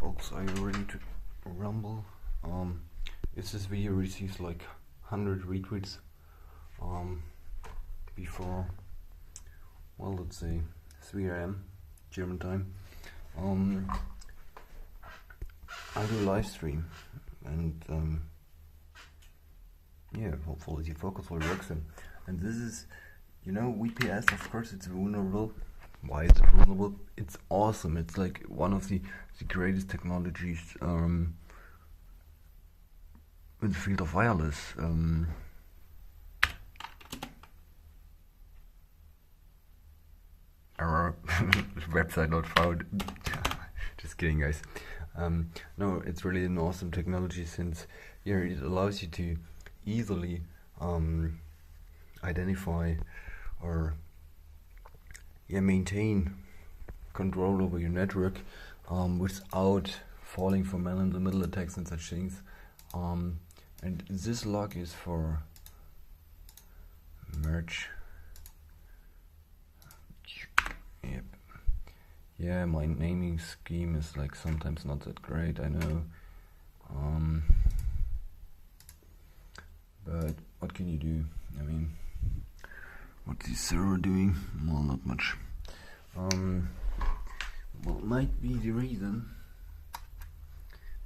folks, are you ready to rumble? If this video receives like 100 retweets before, well, let's say 3 AM German time, I'll do a live stream, and yeah, hopefully the focus will work then. And this is, you know, VPS, of course it's vulnerable. Why is it vulnerable? It's awesome. It's like one of the greatest technologies in the field of wireless. Our website not found. Just kidding, guys. No, it's really an awesome technology, since yeah, it allows you to easily identify or maintain control over your network without falling for man-in-the-middle attacks and such things. And this log is for merge. Yep. Yeah, my naming scheme is like sometimes not that great, I know. But what can you do? I mean, what's the server doing? Well, not much. What might be the reason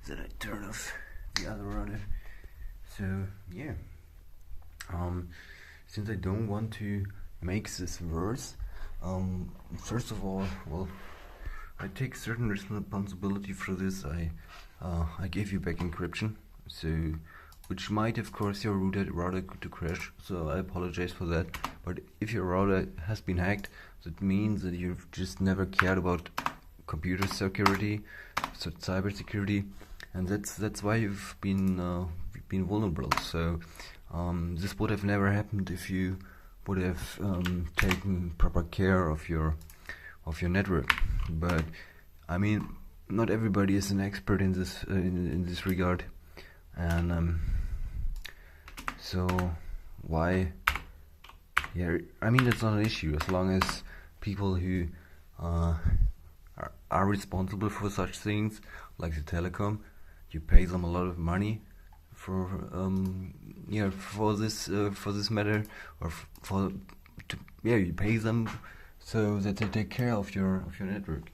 that I turn off the other router. So yeah, since I don't want to make this worse, first of all, well, I take certain responsibility for this. I gave you back encryption, so which might have caused your router to crash, so I apologize for that. But if your router has been hacked, that means that you've just never cared about computer security, so cyber security, and that's why you've been vulnerable. So this would have never happened if you would have taken proper care of your network. But I mean, not everybody is an expert in this in this regard, and so why? Yeah, I mean, it's not an issue as long as people who are responsible for such things, like the Telekom, you pay them a lot of money for for this matter, or you pay them so that they take care of your network.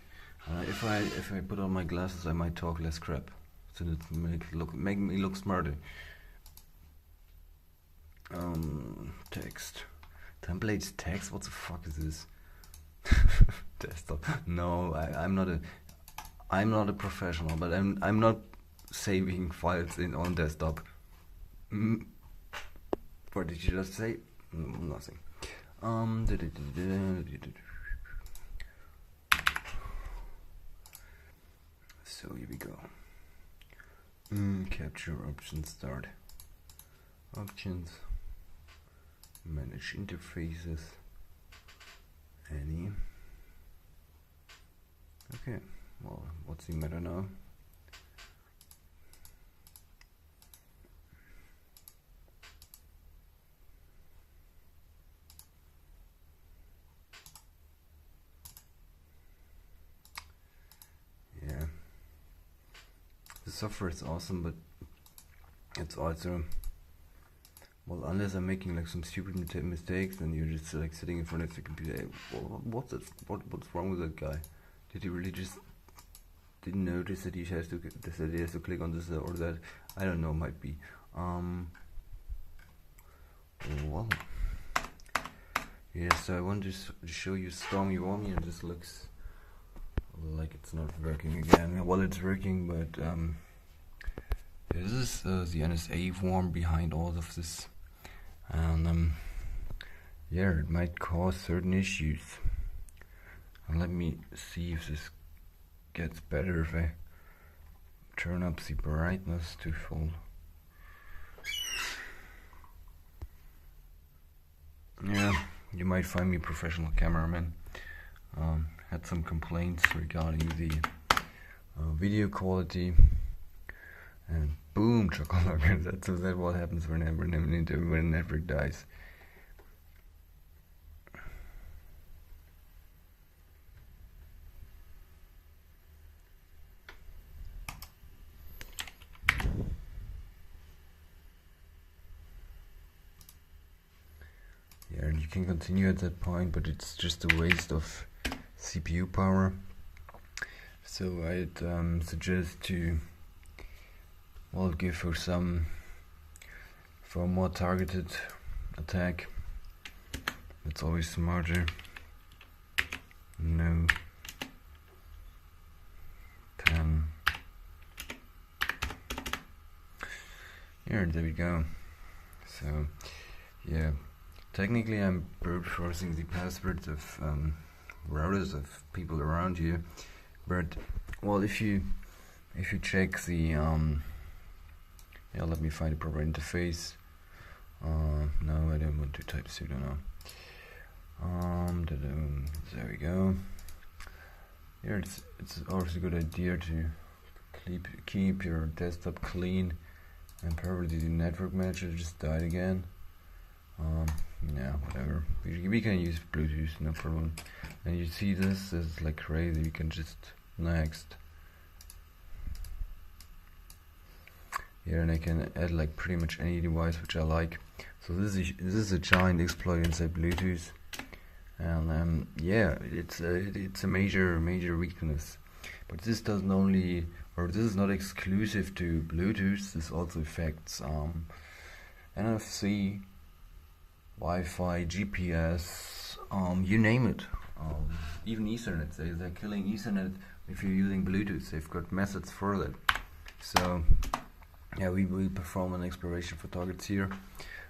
If I put on my glasses, I might talk less crap, so that make me look smarter. Text templates, text. What the fuck is this? Desktop. No, I'm not a professional, but I'm not saving files on desktop. What did you just say? Nothing. So here we go. Capture options, start. Options. Manage interfaces. Any. Okay, well, what's the matter now? Yeah, the software is awesome, but it's also, well, unless I'm making like some stupid mistakes, and you're just like sitting in front of the computer. Hey, what's wrong with that guy? Did he really just didn't notice that he has to click on this or that? I don't know. Might be. Well, yeah. So I want to show you Stormy Wormy, and this looks like it's not working again. Well, it's working, but this is the NSA worm behind all of this. And yeah, it might cause certain issues. And let me see if this gets better if I turn up the brightness to full. Yeah, you might find me professional cameraman. Had some complaints regarding the video quality, and boom, chocolate. That's what happens when a network dies. can continue at that point, but it's just a waste of CPU power. So I'd suggest to give for a more targeted attack. It's always smarter. No. 10. Here, there we go. So, yeah. Technically, I'm brute forcing the passwords of routers of people around you, but well, if you check the let me find a proper interface. No, I don't want to type sudo now. There we go. Here, it's always a good idea to keep your desktop clean, and probably the network manager just died again. Yeah, whatever. We can use Bluetooth, no problem. And you see this is like crazy. You can just next. Here, and I can add like pretty much any device which I like. So this is a giant exploit inside Bluetooth, and yeah, it's a major weakness. But this doesn't only, or this is not exclusive to Bluetooth. This also affects NFC, Wi-Fi, GPS, you name it. Even Ethernet. They're killing Ethernet if you're using Bluetooth. They've got methods for that. So yeah, we will perform an exploration for targets here,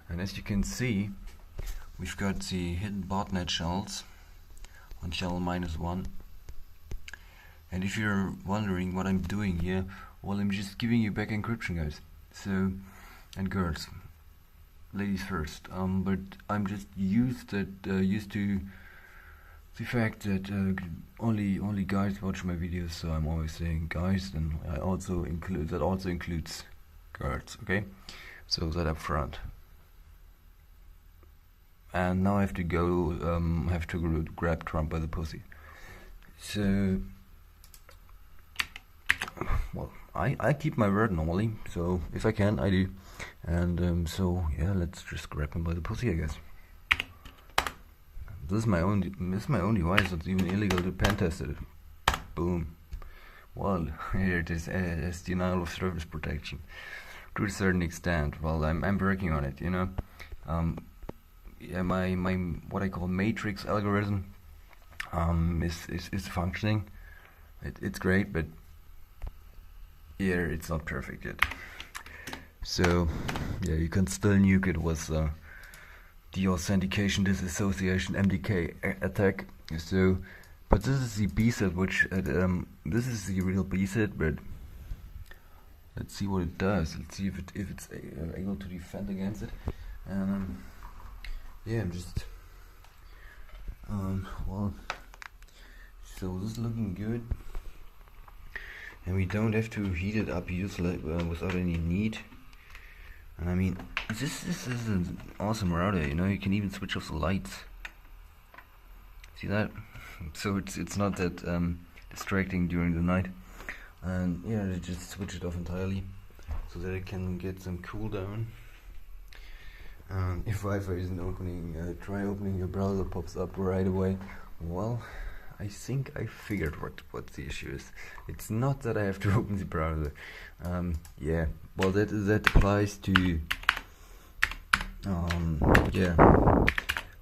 and as you can see, we've got the hidden botnet shells on shell -1. And if you're wondering what I'm doing here, well, I'm just giving you back encryption, guys. So, and girls, ladies first. But I'm just used to the fact that only guys watch my videos, so I'm always saying guys, and that also includes girls. Okay, so that up front. And now I have to go. Grab Trump by the pussy. So, well, I keep my word normally. So if I can, I do. And so yeah, let's just grab him by the pussy, I guess. This is my own device. It's even illegal to pen test it. Boom. Well, here it is. As denial of service protection, to a certain extent. Well, I'm working on it. You know. Yeah, my what I call matrix algorithm is functioning. It's great, but yeah, it's not perfect yet. So yeah, you can still nuke it with deauthentication, disassociation, MDK attack. So, but this is the B set, which this is the real B set. But let's see what it does. Let's see if it's able to defend against it. And yeah, I'm just well, so this is looking good, and we don't have to heat it up without any need. And I mean, this is an awesome router. You know, you can even switch off the lights. See that? So it's not that distracting during the night. And yeah, they just switch it off entirely so that it can get some cooldown. If Wi-Fi isn't opening, try opening your browser, pops up right away. Well, I think I figured what the issue is. It's not that I have to open the browser. Yeah, well, that applies to yeah,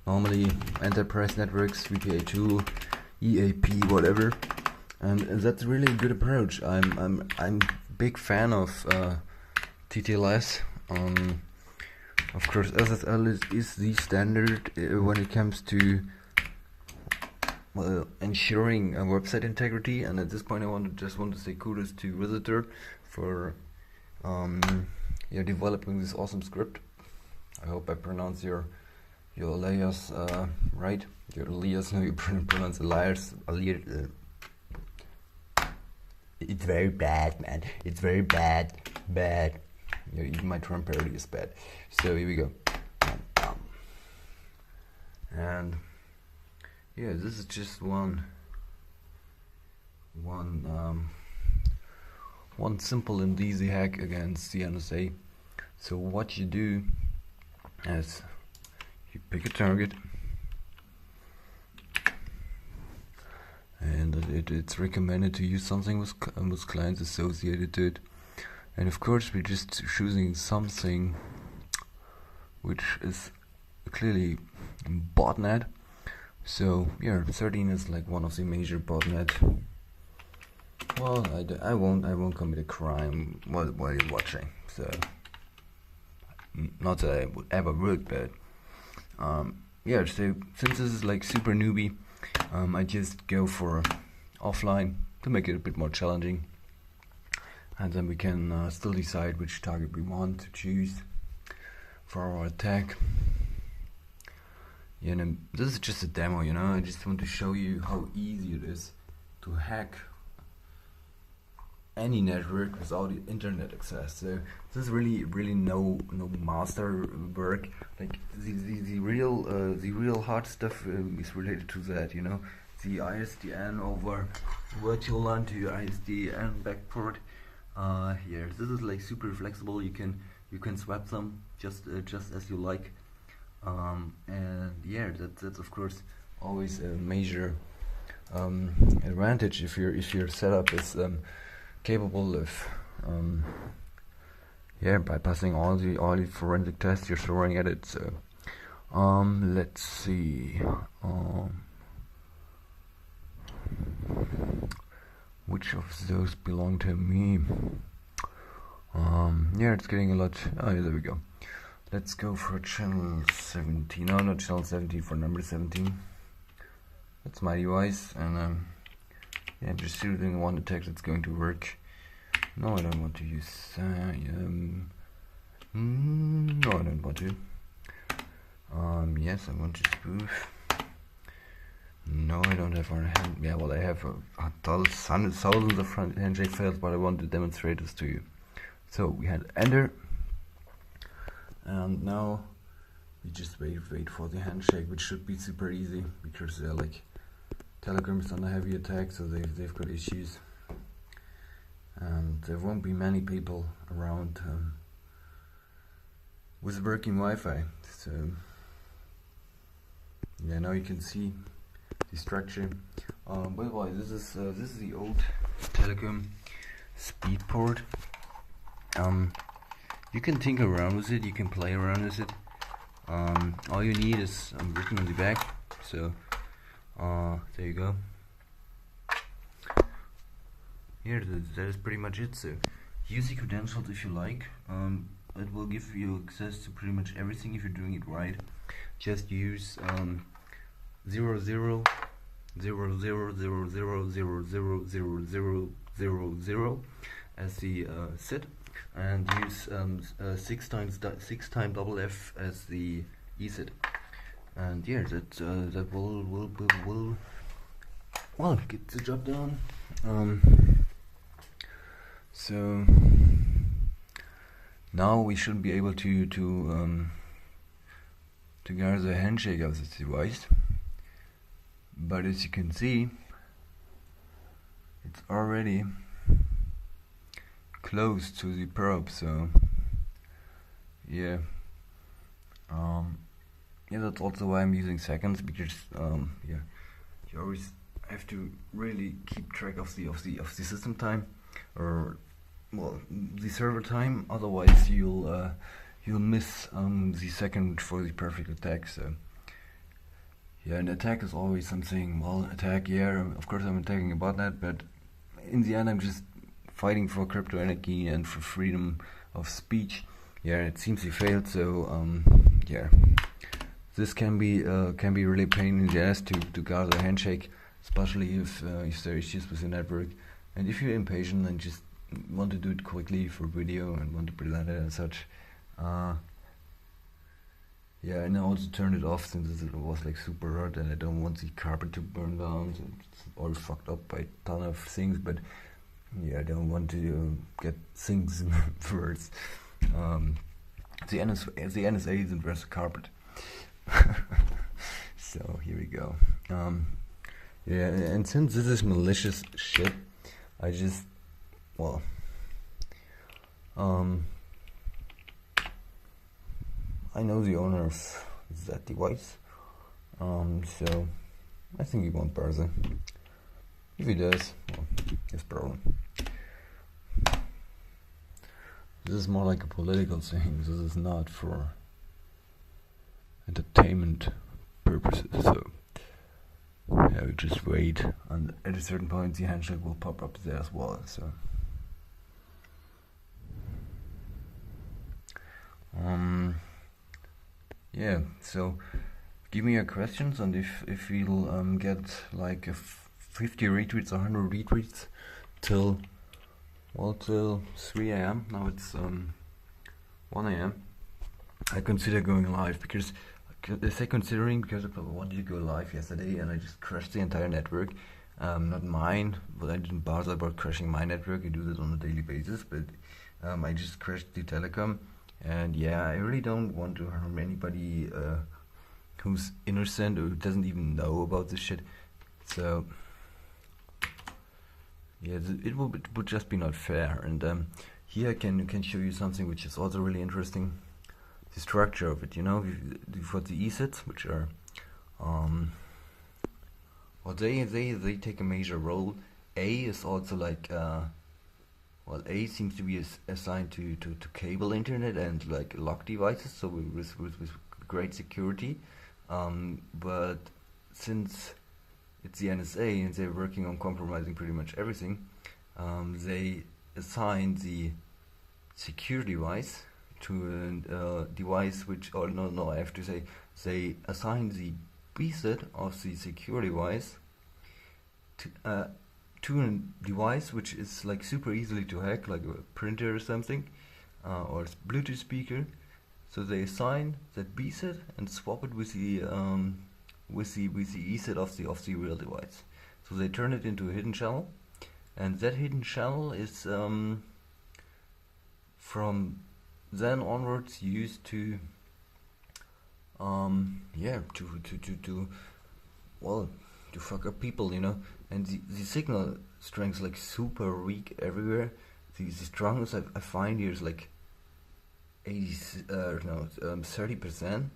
normally enterprise networks, VPA2, EAP, whatever, and that's really a good approach. I'm big fan of TTLS. Of course, SSL is the standard when it comes to ensuring website integrity. And at this point, I just want to say kudos to Visitor for developing this awesome script. I hope I pronounce your alias right. Your alias, no, you pronounce alias. It's very bad, man. It's very bad. Yeah, even my Trump parody is bad. So here we go. And yeah, this is just one simple and easy hack against the NSA. So what you do is you pick a target, it's recommended to use something with clients associated to it. And of course we're just choosing something which is clearly botnet. So yeah, 13 is like one of the major botnet. Well, I won't commit a crime while you're watching. So not that I would ever would, but yeah. So since this is like super newbie, I just go for offline to make it a bit more challenging, and then we can still decide which target we want to choose for our attack. Yeah, and this is just a demo, you know. I just want to show you how easy it is to hack any network without internet access. So this is really no master work. Like the real hard stuff is related to that, you know. The ISDN over virtual LAN to ISDN backport. Here, this is like super flexible. You can swap them just as you like. And yeah, that's of course always a major advantage if your setup is capable of bypassing all the forensic tests you're throwing at it. So let's see, which of those belong to me. Yeah, it's getting a lot. Oh yeah, there we go. Let's go for channel 17. No, not channel 17, for number 17. That's my device, and yeah, just doing one attack that's going to work. No, I don't want to use no, I don't want to. Yes, I want to spoof. No, I don't have our hand. Yeah, well, I have thousands of handshake fails, but I want to demonstrate this to you. So we had enter, and now we just wait for the handshake, which should be super easy because they're like Telekom is on a heavy attack, so they've got issues, and there won't be many people around with working Wi-Fi. So yeah, now you can see the structure. By the way, this is the old Telekom speed port. You can tinker around with it, you can play around with it. All you need is written on the back. So there you go. Here, that is pretty much it. So use the credentials if you like. It will give you access to pretty much everything if you're doing it right. Just use 0 0 0 0 0 0 0 0 0 0 0 0 as the SID, and use 6 times double F as the ESID, and yeah, that will well get the job done. So now we should be able to gather a handshake of this device, but as you can see, it's already close to the probe. So yeah, yeah, that's also why I'm using seconds, because yeah, you always have to really keep track of the system time, or well, the server time. Otherwise, you'll miss the second for the perfect attack. So yeah, an attack is always something. Well, attack, yeah, of course I'm attacking a botnet, but in the end I'm just fighting for crypto anarchy and for freedom of speech. Yeah, it seems he failed. So yeah, this can be really a pain in the ass to gather a handshake, especially if there are issues with the network, and if you're impatient and just want to do it quickly for video and want to present it as such. Yeah, and I also turned it off since it was like super hot, and I don't want the carpet to burn down. So it's all fucked up by a ton of things, but yeah, I don't want to get things worse. The NSA isn't worth the carpet. So here we go. Yeah, and since this is malicious shit, I just, well, I know the owner of that device, so I think he won't bother. If he does, well, it's a problem. This is more like a political thing. This is not for entertainment purposes. So yeah, we just wait, and at a certain point the handshake will pop up there as well. So yeah, so give me your questions, and if we'll get like 50 retweets or 100 retweets till 3 a.m. Now it's 1 a.m. I consider going live, because I say considering because I wanted to go live yesterday and I just crashed the entire network. Not mine, but I didn't bother about crashing my network. I do this on a daily basis, but I just crashed the Telekom. And yeah, I really don't want to harm anybody who's innocent or who doesn't even know about this shit. So yeah, it would just be not fair. And here I can show you something which is also really interesting. The structure of it, you know, we've got the ESETs, which are well, they take a major role. A is also like well, A seems to be assigned to cable internet and like lock devices, so with great security. But since it's the NSA and they're working on compromising pretty much everything, they assign the secure device to a device which, or no, I have to say, they assign the preset of the secure device to a device which is like super easily to hack, like a printer or something, or a Bluetooth speaker. So they assign that preset and swap it with the ESET of the real device. So they turn it into a hidden channel, and that hidden channel is from then onwards used to to fuck up people, you know. And the signal strength is like super weak everywhere. The strongest I find here is like 30%,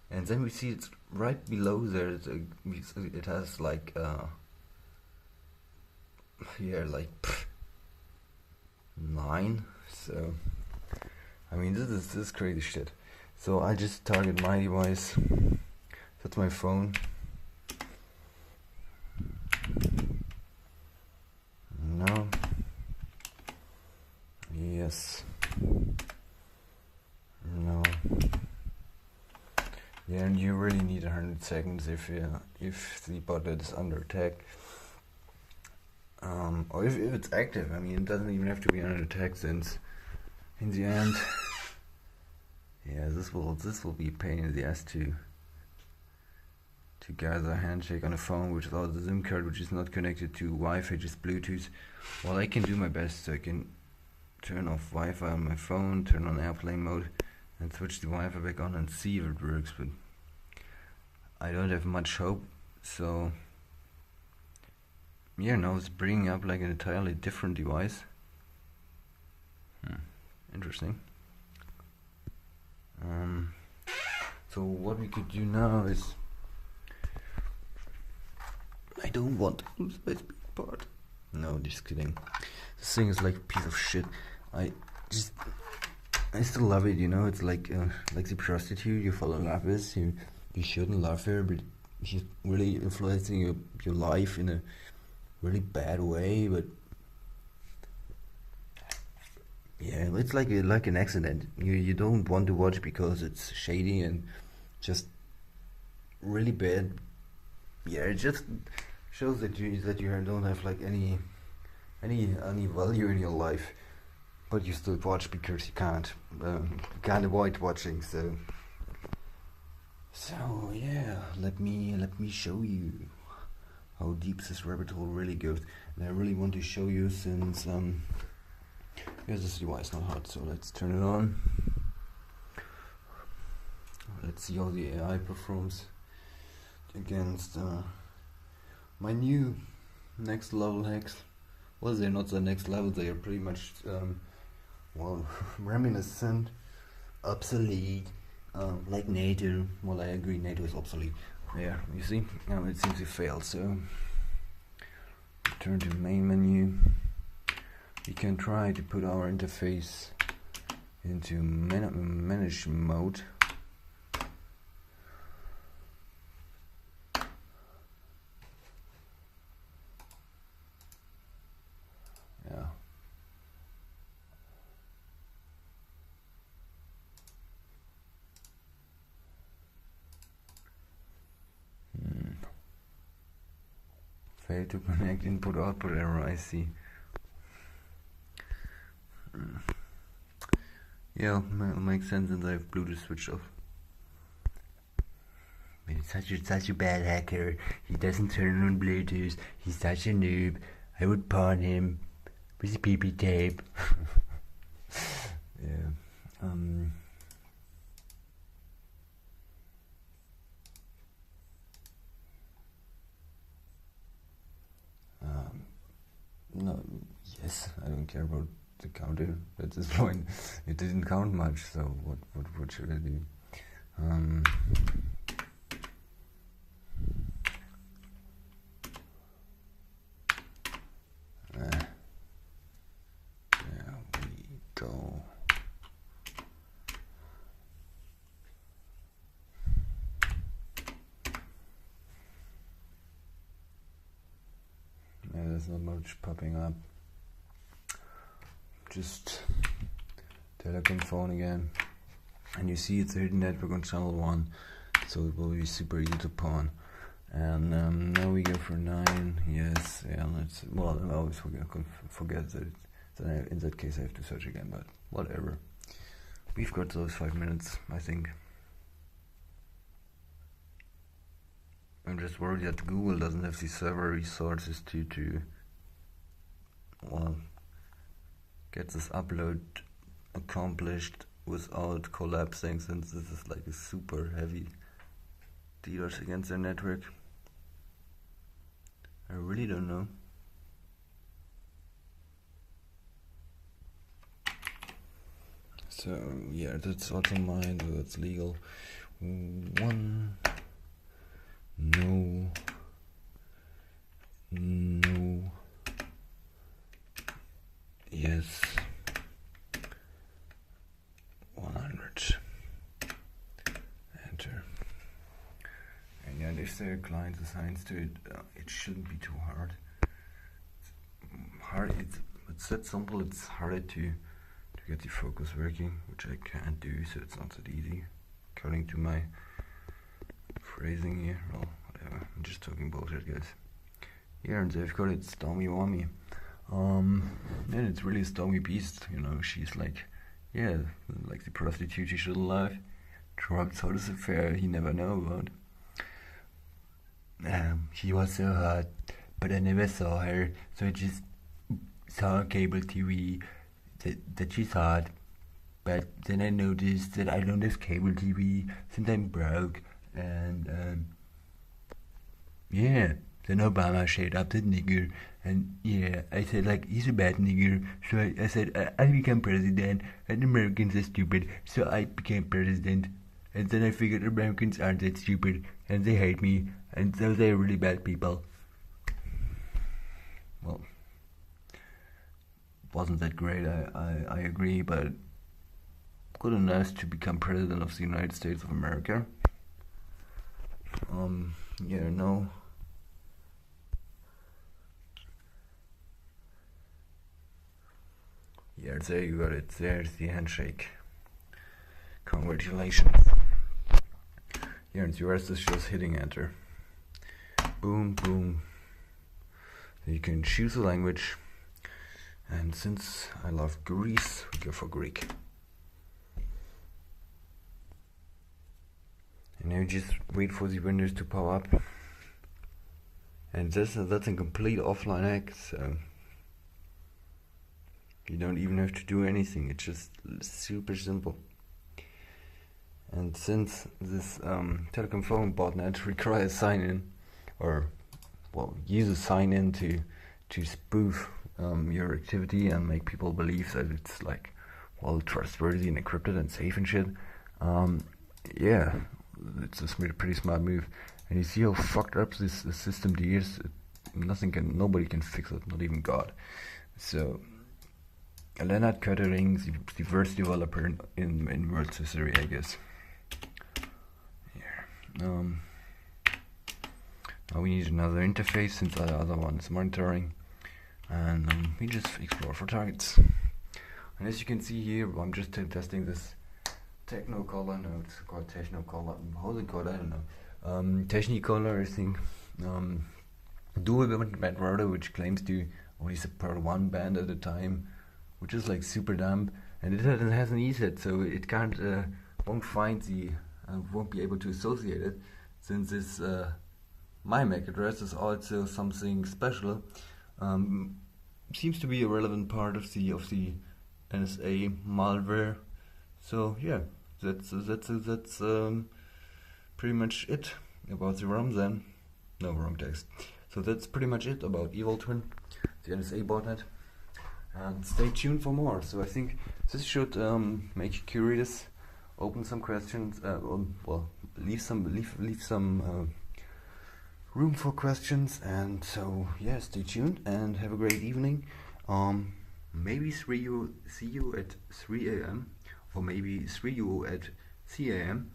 and then we see it's right below there. It has like like 9. So I mean, this is crazy shit. So I just target my device. That's my phone. No. Yes. No. Yeah, and you really need 100 seconds if the botnet is under attack. Or if it's active. I mean, it doesn't even have to be under attack, since in the end, yeah, this will be a pain in the ass to gather a handshake on a phone without the SIM card, which is not connected to Wi-Fi, just Bluetooth. Well, I can do my best, so I can turn off Wi-Fi on my phone, turn on airplane mode, and switch the Wi-Fi back on and see if it works. But I don't have much hope. So yeah, now it's bringing up like an entirely different device. Interesting. So what we could do now is, I don't want to lose my speed part. No, just kidding. This thing is like a piece of shit. I still love it, you know. It's like the prostitute you fall in love with. You shouldn't love her, but she's really influencing your life in a really bad way. But yeah, it's like an accident. You don't want to watch because it's shady and just really bad. Yeah, it just shows that you don't have like any value in your life, but you still watch because you can't avoid watching. So yeah, let me show you how deep this rabbit hole really goes. And I really want to show you, since here's this device not hot, so let's turn it on. Let's see how the AI performs against my new next level hacks. Well, they're not the next level, they are pretty much reminiscent, obsolete, like NATO. Well, I agree, NATO is obsolete. Yeah, you see, it seems to fail. So return to main menu. We can try to put our interface into manage mode. Yeah. Fail to connect, input output error, I see. Yeah, makes sense since I have Bluetooth switched off. He's such a bad hacker. He doesn't turn on Bluetooth. He's such a noob. I would pawn him with a PP tape. Yeah. No, yes, I don't care about the counter at this point. It didn't count much, so what should I do? There we go. Yeah, there's not much popping up. Just Telekom phone again, and you see it's a hidden network on channel 1, so it will be super easy to pawn. And now we go for 9. Yes, yeah. Well, I always forget that. In that case, I have to search again, but whatever. We've got those 5 minutes, I think. I'm just worried that Google doesn't have the server resources to well, get this upload accomplished without collapsing, since this is like a super heavy DDoS against their network. I really don't know. So yeah, that's also mine, so that's legal. 1 no yes 100 enter. And yeah, if there are client assigns to it, it shouldn't be too hard. It's that simple. It's harder to get the focus working, which I can't do, so it's not that easy according to my phrasing here. Well, whatever, I'm just talking bullshit, guys. Here and they've got it, Stormy Wommy. And it's really a stormy beast, you know. She's like, yeah, like the prostitute she should alive. Trump's hottest affair he never know about. She was so hot, but I never saw her, so I just saw on cable TV that she's hot. But then I noticed that I don't have cable TV since I'm broke, and yeah, then Obama showed up that nigger, and yeah, I said like, he's a bad nigger, so I said I'll become president, and Americans are stupid, so I became president, and then I figured Americans aren't that stupid, and they hate me, and so they're really bad people. Well, wasn't that great, I agree, but good enough to become president of the United States of America. Yeah, no. Yeah, there you got it. There's the handshake. Congratulations. Yeah, and the rest is just hitting enter. Boom, boom. You can choose a language. And since I love Greece, we go for Greek. And now just wait for the windows to pop up. And that's a complete offline hack, so you don't even have to do anything. It's just super simple. And since this Telekom phone botnet requires sign-in, or well, use a sign-in to spoof your activity and make people believe that it's like, well, trustworthy and encrypted and safe and shit. Yeah, it's a pretty smart move. And you see how fucked up this system is. nobody can fix it, not even God. So Leonard Kettering, the worst developer in world history, I guess. Now we need another interface since the other one is monitoring, and we just explore for targets. And as you can see here, I'm just testing this Technicolor. No, it's called Technicolor. How's it called? I don't know. Technicolor, I think. Dual band router, which claims to only support one band at a time, which is like super dumb, and it has an ESET, so it can't won't find the won't be able to associate it, since this my MAC address is also something special. Seems to be a relevant part of the NSA malware. So yeah, that's pretty much it about the ROM then. No, wrong text. So that's pretty much it about Evil Twin, the NSA botnet. And stay tuned for more. So I think this should make you curious, open some questions, well, leave some room for questions. And so yeah, stay tuned and have a great evening. Maybe see you at 3 a.m. or maybe 3 you at 3 a.m.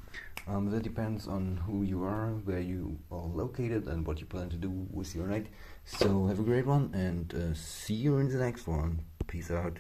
That depends on who you are, where you are located, and what you plan to do with your night. So have a great one, and see you in the next one. Peace out.